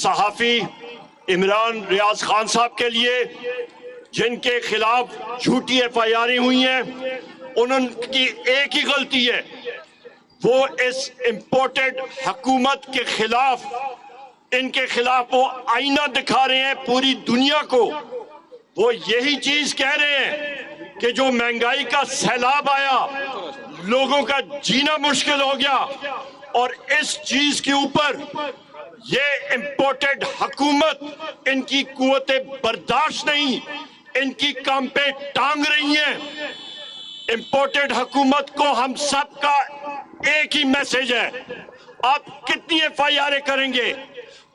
صحافی عمران ریاض خان صاحب کے لیے جن کے خلاف جھوٹی ایف آئی آریں ہوئی ہیں، ان کی ایک ہی غلطی ہے، وہ اس امپورٹڈ حکومت کے خلاف، ان کے خلاف وہ آئینہ دکھا رہے ہیں پوری دنیا کو۔ وہ یہی چیز کہہ رہے ہیں کہ جو مہنگائی کا سیلاب آیا، لوگوں کا جینا مشکل ہو گیا، اور اس چیز کے اوپر یہ امپورٹڈ حکومت، ان کی قوت برداشت نہیں، ان کی کام پہ ٹانگ رہی ہیں۔ امپورٹڈ حکومت کو ہم سب کا ایک ہی میسج ہے، آپ کتنی ایف آئی آریں کریں گے؟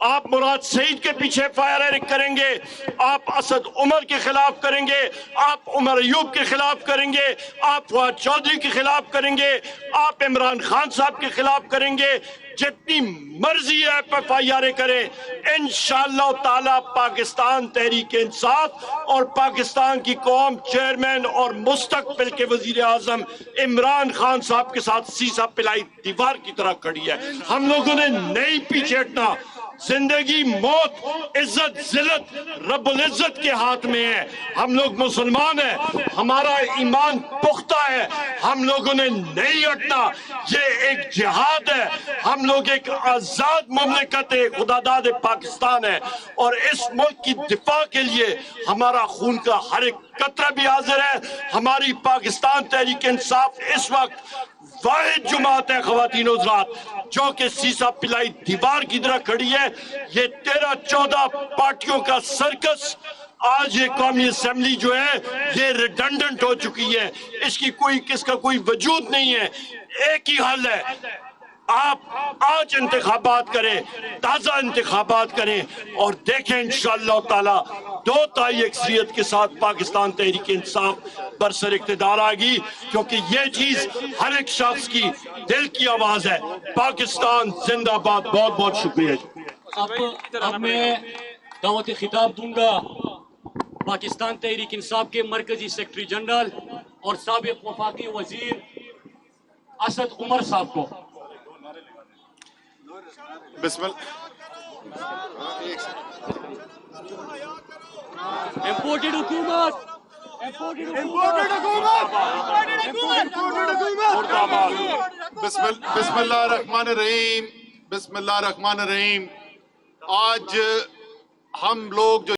آپ مراد سعید کے پیچھے ایف آئی آر کریں گے، آپ اسد عمر کے خلاف کریں گے، آپ عمر ایوب کے خلاف کریں گے، آپ فواد چودھری کے خلاف کریں گے، آپ عمران خان صاحب کے خلاف کریں گے، جتنی مرضی ایف آئی آریں کریں، انشاءاللہ تعالی پاکستان تحریک انصاف اور پاکستان کی قوم، چیئرمین اور مستقبل کے وزیر اعظم عمران خان صاحب کے ساتھ سیسا پلائی دیوار کی طرح کھڑی ہے۔ ہم لوگوں نے نہیں پیچھے ہٹنا۔ زندگی، موت، عزت، ذلت رب العزت کے ہاتھ میں ہے۔ ہم لوگ مسلمان ہیں، ہمارا ایمان پختہ ہے، ہم لوگوں نے نہیں ہٹنا۔ یہ ایک جہاد ہے، ہم لوگ ایک آزاد مملکت خداداد پاکستان ہے، اور اس ملک کی دفاع کے لیے ہمارا خون کا ہر ایک قطرہ بھی حاضر ہے۔ ہماری پاکستان تحریک انصاف اس وقت واحد جماعت ہے خواتین و حضرات، جو کہ سیسا پلائی دیوار کی طرح کھڑی ہے۔ یہ 13-14 پارٹیوں کا سرکس، آج یہ قومی اسمبلی جو ہے یہ ریڈنڈنٹ ہو چکی ہے، اس کا کوئی وجود نہیں ہے۔ ایک ہی حل ہے، آپ آج انتخابات کریں، تازہ انتخابات کریں، اور دیکھیں انشاءاللہ تعالی 2 تہائی اکثریت کے ساتھ پاکستان تحریک انصاف برسر اقتدار آگی، کیونکہ یہ چیز ہر ایک شخص کی دل کی آواز ہے۔ پاکستان زندہ باد۔ بہت بہت شکریہ۔ اب میں دعوت خطاب دوں گا پاکستان تحریک انصاف کے مرکزی سیکرٹری جنرل اور سابق وفاقی وزیر اسد عمر صاحب کو۔ بسم اللہ۔ امپورٹڈ حکومت، بسم اللہ الرحمن الرحیم، بسم اللہ الرحمن الرحیم۔ آج ہم لوگ جو